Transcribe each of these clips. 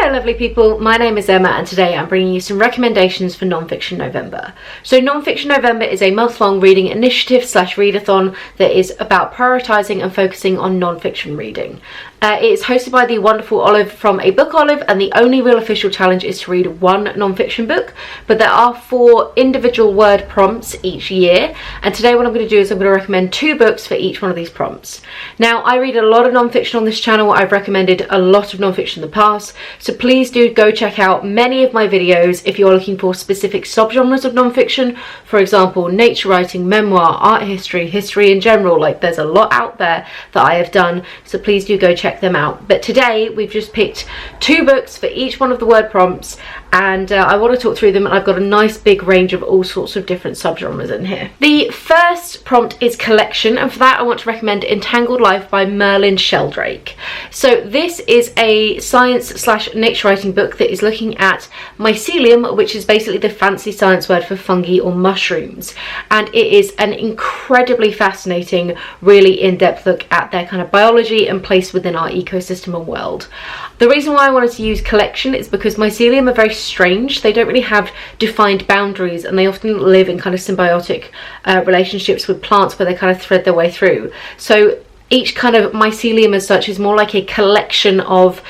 Hello lovely people, my name is Emma and today I'm bringing you some recommendations for Non-Fiction November. So Non-Fiction November is a month-long reading initiative slash readathon that is about prioritising and focusing on non-fiction reading. It is hosted by the wonderful Olive from A Book Olive, and the only real official challenge is to read one non-fiction book, but there are 4 individual word prompts each year, and today what I'm going to do is I'm going to recommend 2 books for each one of these prompts. Now, I read a lot of non-fiction on this channel. I've recommended a lot of non-fiction in the past, so please do go check out many of my videos if you're looking for specific subgenres of non-fiction. For example, nature writing, memoir, art history, history in general. Like, there's a lot out there that I have done, so please do go check them out. But today we've just picked 2 books for each one of the word prompts, and I want to talk through them, and I've got a nice big range of all sorts of different subgenres in here. The first prompt is collection, and for that I want to recommend Entangled Life by Merlin Sheldrake. So this is a science slash nature writing book that is looking at mycelium, which is basically the fancy science word for fungi or mushrooms, and it is an incredibly fascinating, really in-depth look at their kind of biology and place within our ecosystem and world. The reason why I wanted to use collection is because mycelium are very strange. They don't really have defined boundaries, and they often live in kind of symbiotic relationships with plants where they kind of thread their way through. So each kind of mycelium as such is more like a collection of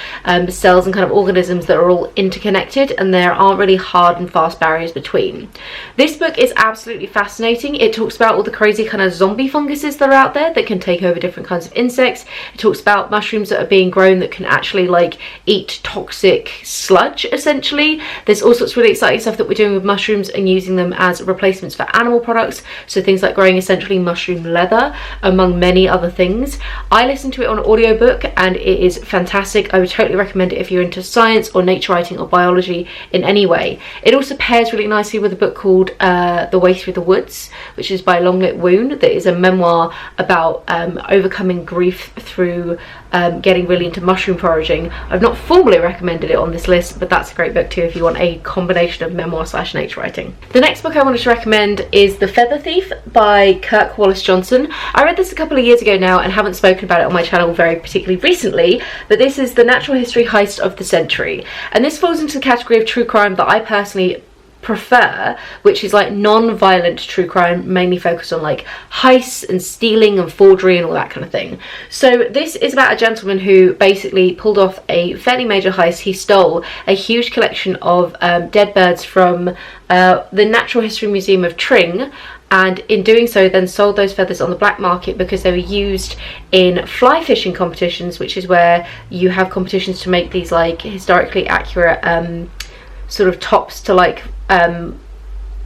cells and kind of organisms that are all interconnected, and there aren't really hard and fast barriers between. This book is absolutely fascinating. It talks about all the crazy kind of zombie funguses that are out there that can take over different kinds of insects. It talks about mushrooms that are being grown that can actually like eat toxic sludge, essentially. There's all sorts of really exciting stuff that we're doing with mushrooms and using them as replacements for animal products. So things like growing essentially mushroom leather, among many other things. I listened to it on audiobook and it is fantastic. I would totally recommend it if you're into science or nature writing or biology in any way. It also pairs really nicely with a book called The Way Through the Woods, which is by Longlit Woon, that is a memoir about overcoming grief through getting really into mushroom foraging. I've not formally recommended it on this list, but that's a great book too if you want a combination of memoir slash nature writing. The next book I wanted to recommend is The Feather Thief by Kirk, Wallace Johnson. I read this a couple of years ago now and haven't spoken about it on my channel very particularly recently, but this is the natural history heist of the century, and this falls into the category of true crime that I personally prefer, which is like non-violent true crime, mainly focused on like heists and stealing and forgery and all that kind of thing. So this is about a gentleman who basically pulled off a fairly major heist. He stole a huge collection of dead birds from the Natural History Museum of Tring, and in doing so then sold those feathers on the black market because they were used in fly fishing competitions, which is where you have competitions to make these like historically accurate sort of tops to like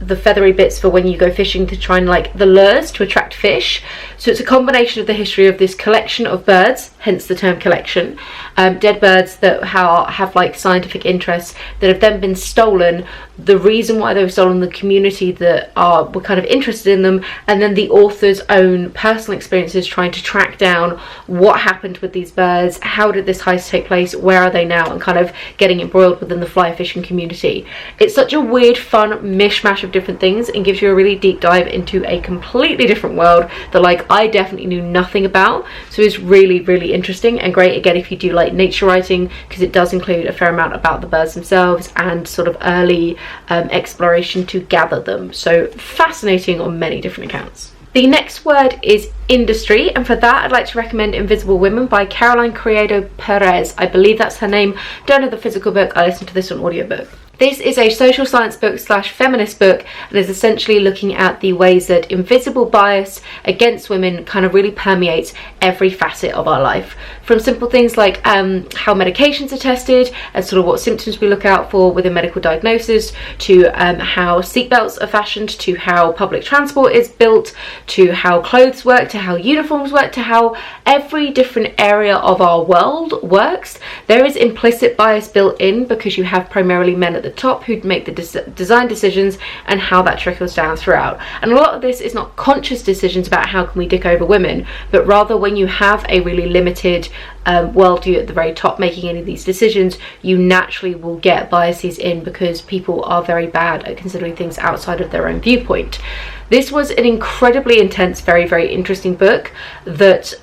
the feathery bits for when you go fishing, to try and like the lures to attract fish. So it's a combination of the history of this collection of birds, hence the term collection, dead birds that have like scientific interests that have then been stolen, the reason why they were stolen, the community that were kind of interested in them, and then the author's own personal experiences trying to track down what happened with these birds, how did this heist take place, where are they now, and kind of getting embroiled within the fly fishing community. It's such a weird, fun mishmash of different things and gives you a really deep dive into a completely different world that like I definitely knew nothing about. So it's really, really interesting and great again if you do like nature writing, because it does include a fair amount about the birds themselves and sort of early exploration to gather them. So fascinating on many different accounts. The next word is industry, and for that I'd like to recommend Invisible Women by Criado-Perez. I believe that's her name. Don't know the physical book. I listened to this on audiobook. This is a social science book slash feminist book, and is essentially looking at the ways that invisible bias against women kind of really permeates every facet of our life. From simple things like how medications are tested and sort of what symptoms we look out for within medical diagnosis, to how seatbelts are fashioned, to how public transport is built, to how clothes work, to how uniforms work, to how every different area of our world works. There is implicit bias built in because you have primarily men at the top who make the design decisions, and how that trickles down throughout. And a lot of this is not conscious decisions about how can we dick over women, but rather when you have a really limited worldview at the very top making any of these decisions, you naturally will get biases in because people are very bad at considering things outside of their own viewpoint. This was an incredibly intense, very, very interesting book that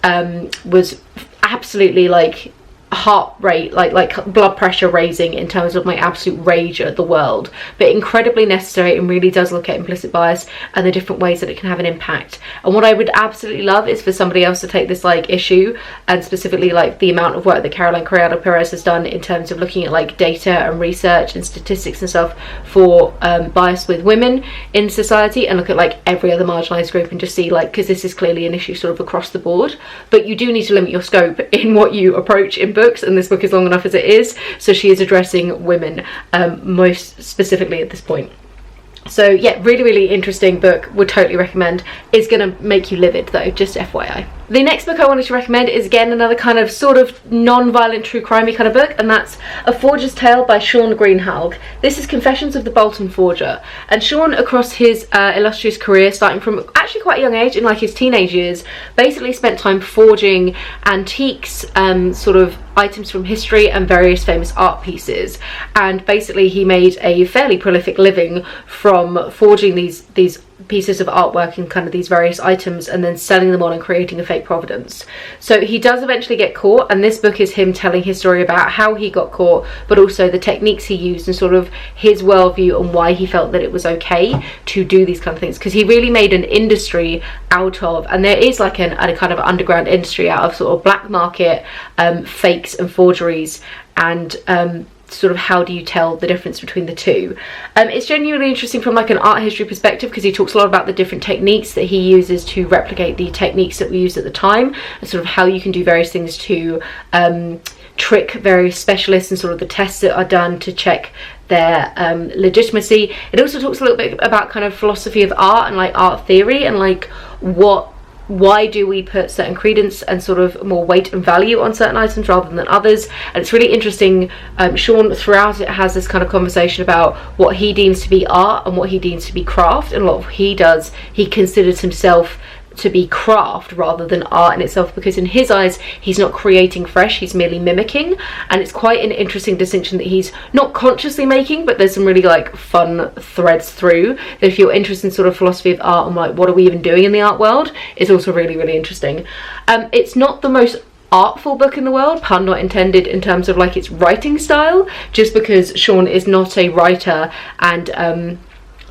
was absolutely like heart rate, like blood pressure raising in terms of my absolute rage at the world, but incredibly necessary, and really does look at implicit bias and the different ways that it can have an impact. And what I would absolutely love is for somebody else to take this like issue, and specifically like the amount of work that Caroline Criado-Perez has done in terms of looking at like data and research and statistics and stuff for bias with women in society, and look at like every other marginalized group, and just see like, because this is clearly an issue sort of across the board, but you do need to limit your scope in what you approach in books, and this book is long enough as it is, so she is addressing women most specifically at this point. So yeah, really interesting book, would totally recommend. It's gonna make you livid though, just FYI. The next book I wanted to recommend is again another kind of sort of non-violent true crimey kind of book, and that's A Forger's Tale by Shaun Greenhalgh. This is Confessions of the Bolton Forger, and Shaun, across his illustrious career, starting from actually quite a young age, in like his teenage years, basically spent time forging antiques, sort of items from history and various famous art pieces, and basically he made a fairly prolific living from forging these pieces of artwork and kind of these various items, and then selling them on and creating a fake provenance. So he does eventually get caught, and this book is him telling his story about how he got caught, but also the techniques he used and sort of his worldview and why he felt that it was okay to do these kind of things, because he really made an industry out of, and there is like a kind of underground industry out of sort of black market fakes and forgeries, and sort of how do you tell the difference between the two. It's genuinely interesting from like an art history perspective, because he talks a lot about the different techniques that he uses to replicate the techniques that we used at the time, and sort of how you can do various things to trick various specialists, and sort of the tests that are done to check their legitimacy. It also talks a little bit about kind of philosophy of art and like art theory, and like why do we put certain credence and sort of more weight and value on certain items rather than others. And it's really interesting. Shaun throughout it has this kind of conversation about what he deems to be art and what he deems to be craft, and a lot of what he does, he considers himself to be craft rather than art in itself, because in his eyes he's not creating fresh, he's merely mimicking. And it's quite an interesting distinction that he's not consciously making, but there's some really like fun threads through that, if you're interested in sort of philosophy of art and like what are we even doing in the art world, is also really interesting. It's not the most artful book in the world, pun not intended, in terms of like its writing style, just because Shaun is not a writer, and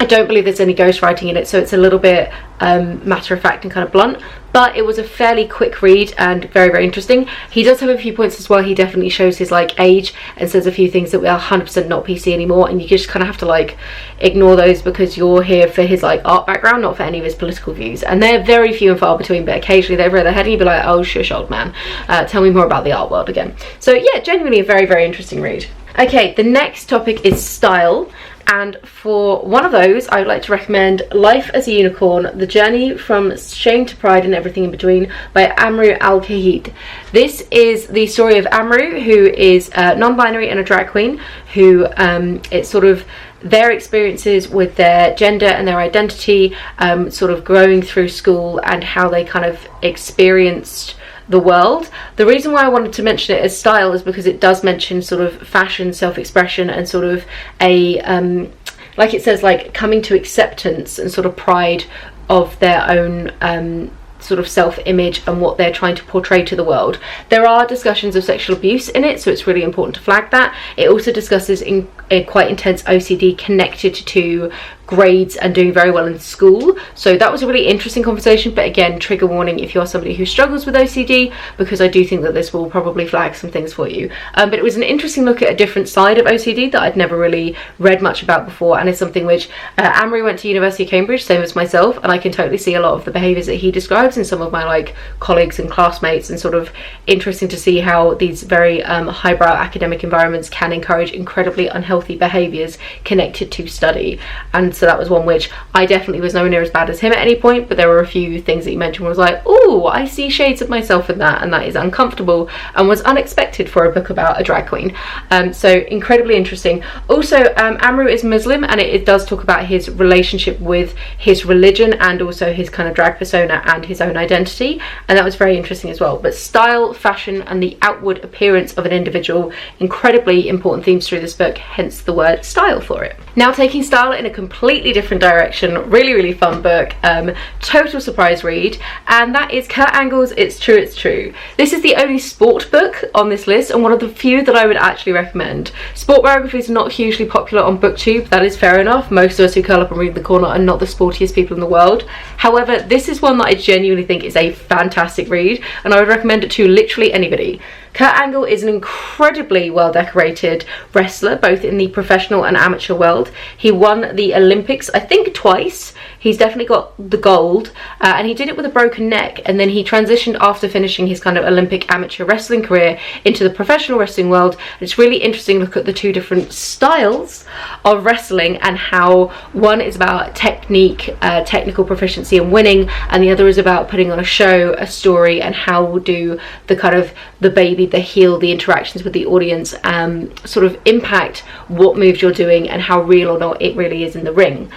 I don't believe there's any ghostwriting in it, so it's a little bit matter of fact and kind of blunt, but it was a fairly quick read and very interesting. He does have a few points as well. He definitely shows his like age and says a few things that we are 100% not PC anymore, and you just kind of have to like ignore those, because you're here for his like art background, not for any of his political views, and they're very few and far between, but occasionally they rear their head and you'd be like, oh shush old man, tell me more about the art world again. So yeah, genuinely a very interesting read. Okay, the next topic is style. And for one of those, I would like to recommend Life as a Unicorn, The Journey from Shame to Pride and Everything in Between by Amrou Al-Kahdi. This is the story of Amrou, who is non-binary and a drag queen, who it's sort of their experiences with their gender and their identity, sort of growing through school, and how they kind of experienced the world. The reason why I wanted to mention it as style is because it does mention sort of fashion, self-expression, and sort of a like it says, like coming to acceptance and sort of pride of their own sort of self-image and what they're trying to portray to the world. There are discussions of sexual abuse in it, so it's really important to flag that. It also discusses in a quite intense OCD connected to grades and doing very well in school, so that was a really interesting conversation. But again, trigger warning if you're somebody who struggles with OCD, because I do think that this will probably flag some things for you. But it was an interesting look at a different side of OCD that I'd never really read much about before, and it's something which Amrou went to University of Cambridge, same as myself, and I can totally see a lot of the behaviours that he describes in some of my like colleagues and classmates, and sort of interesting to see how these very highbrow academic environments can encourage incredibly unhealthy behaviours connected to study. And so that was one which I definitely was nowhere near as bad as him at any point, but there were a few things that he mentioned where I was like, oh, I see shades of myself in that, and that is uncomfortable and was unexpected for a book about a drag queen. So incredibly interesting. Also, Amrou is Muslim, and it does talk about his relationship with his religion and also his kind of drag persona and his own identity, and that was very interesting as well. But style, fashion, and the outward appearance of an individual, incredibly important themes through this book, hence the word style for it. Now, taking style in a completely completely different direction. Really, really fun book. Total surprise read, and that is Kurt Angle's It's True, It's True. This is the only sport book on this list, and one of the few that I would actually recommend. Sport biographies are not hugely popular on BookTube. That is fair enough. Most of us who curl up and read the corner are not the sportiest people in the world. However, this is one that I genuinely think is a fantastic read, and I would recommend it to literally anybody. Kurt Angle is an incredibly well decorated wrestler, both in the professional and amateur world. He won the Olympics, I think twice. He's definitely got the gold, and he did it with a broken neck, and then he transitioned after finishing his kind of Olympic amateur wrestling career into the professional wrestling world. It's really interesting to look at the two different styles of wrestling and how one is about technique, technical proficiency and winning, and the other is about putting on a show, a story, and how do the kind of the baby, the heel, the interactions with the audience sort of impact what moves you're doing and how real or not it really is in the ring.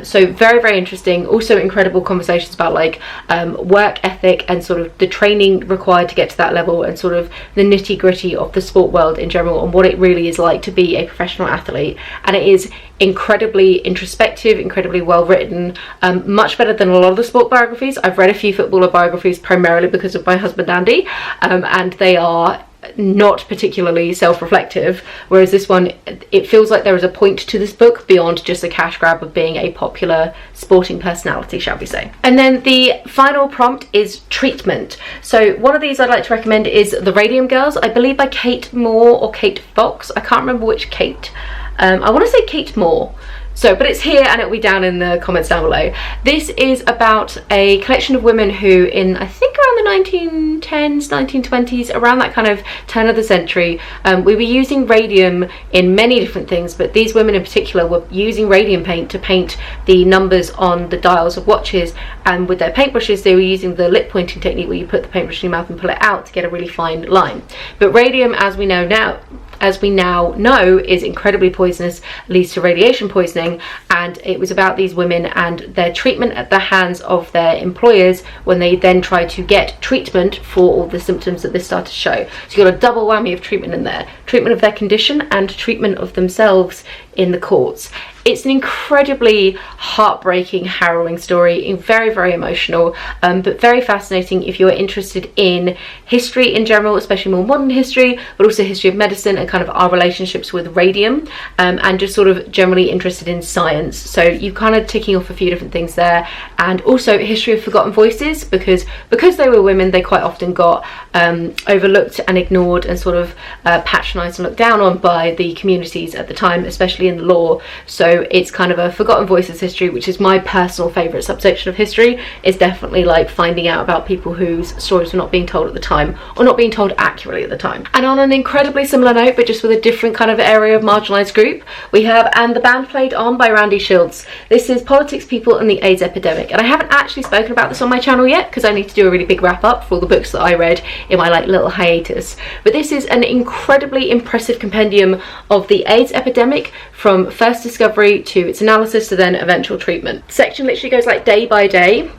So very, very interesting. Also incredible conversations about like work ethic and sort of the training required to get to that level, and sort of the nitty gritty of the sport world in general, and what it really is like to be a professional athlete. And it is incredibly introspective, incredibly well written, much better than a lot of the sport biographies. I've read a few footballer biographies primarily because of my husband Andy, and they are not particularly self-reflective, whereas this one, it feels like there is a point to this book beyond just a cash grab of being a popular sporting personality, shall we say. And then the final prompt is treatment. So one of these I'd like to recommend is The Radium Girls, I believe by Kate Moore or Kate Fox. I can't remember which Kate. I want to say Kate Moore. So, but it's here and it'll be down in the comments down below. This is about a collection of women who in, I think around the 1910s, 1920s, around that kind of turn of the century, we were using radium in many different things, but these women in particular were using radium paint to paint the numbers on the dials of watches, and with their paintbrushes they were using the lip pointing technique where you put the paintbrush in your mouth and pull it out to get a really fine line. But radium, as we now know, is incredibly poisonous, leads to radiation poisoning, and it was about these women and their treatment at the hands of their employers when they then tried to get treatment for all the symptoms that this started to show. So you got a double whammy of treatment in there. Treatment of their condition and treatment of themselves in the courts. It's an incredibly heartbreaking, harrowing story, very, very emotional, but very fascinating if you're interested in history in general, especially more modern history, but also history of medicine and kind of our relationships with radium, and just sort of generally interested in science. So you kind of ticking off a few different things there. And also history of forgotten voices, because they were women, they quite often got overlooked and ignored and sort of patronised and looked down on by the communities at the time, especially in the law. So it's kind of a forgotten voices history, which is my personal favourite subsection of history. Is definitely like finding out about people whose stories were not being told at the time, or not being told accurately at the time. And on an incredibly similar note, but just with a different kind of area of marginalised group, we have And the Band Played On by Randy Shilts. This is Politics, People and the AIDS Epidemic, and I haven't actually spoken about this on my channel yet because I need to do a really big wrap up for all the books that I read in my like little hiatus. But this is an incredibly impressive compendium of the AIDS epidemic, from first discovery to its analysis to then eventual treatment. The section literally goes like day by day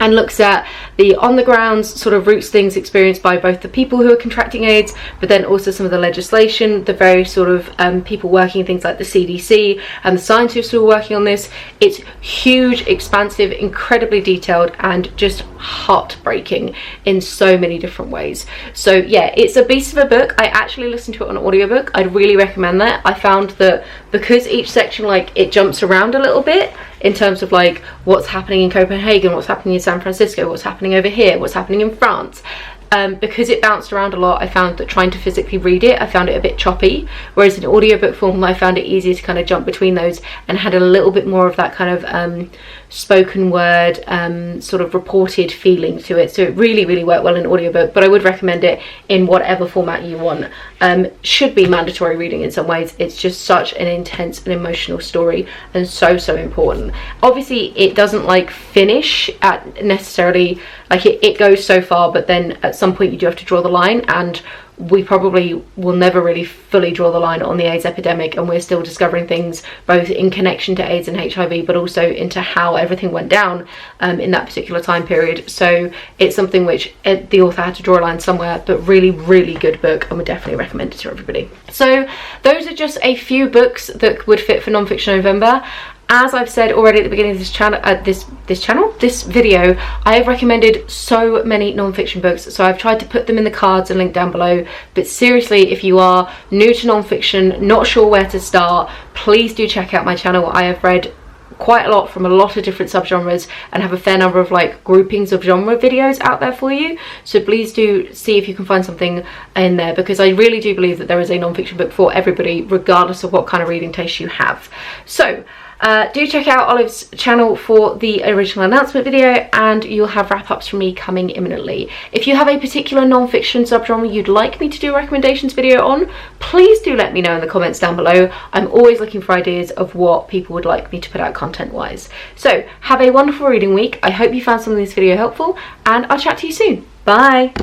and looks at the on-the-ground sort of roots things experienced by both the people who are contracting AIDS, but then also some of the legislation, the very sort of people working things like the CDC and the scientists who are working on this. It's huge, expansive, incredibly detailed, and just heartbreaking in so many different ways. So yeah, it's a beast of a book. I actually listened to it on audiobook. I'd really recommend that. I found that because each section, like, it jumps around a little bit in terms of like what's happening in Copenhagen, what's happening in San Francisco, what's happening over here, what's happening in France. Because it bounced around a lot, I found that trying to physically read it, I found it a bit choppy, whereas in audiobook form I found it easier to kind of jump between those and had a little bit more of that kind of spoken word sort of reported feeling to it. So it really, really worked well in audiobook, but I would recommend it in whatever format you want. Should be mandatory reading in some ways. It's just such an intense and emotional story, and so important. Obviously it doesn't like finish at necessarily, like it goes so far, but then at some point you do have to draw the line, and we probably will never really fully draw the line on the AIDS epidemic, and we're still discovering things both in connection to AIDS and HIV, but also into how everything went down in that particular time period. So it's something which the author had to draw a line somewhere, but really, really good book, and would definitely recommend it to everybody. So those are just a few books that would fit for Non-Fiction November. As I've said already at the beginning of this channel, this video, I have recommended so many non-fiction books, so I've tried to put them in the cards and link down below. But seriously, if you are new to non-fiction, not sure where to start, please do check out my channel. I have read quite a lot from a lot of different subgenres and have a fair number of like groupings of genre videos out there for you, so please do see if you can find something in there, because I really do believe that there is a non-fiction book for everybody regardless of what kind of reading taste you have. So do check out Olive's channel for the original announcement video, and you'll have wrap-ups from me coming imminently. If you have a particular non-fiction subgenre you'd like me to do a recommendations video on, please do let me know in the comments down below. I'm always looking for ideas of what people would like me to put out content-wise. So have a wonderful reading week. I hope you found some of this video helpful, and I'll chat to you soon. Bye!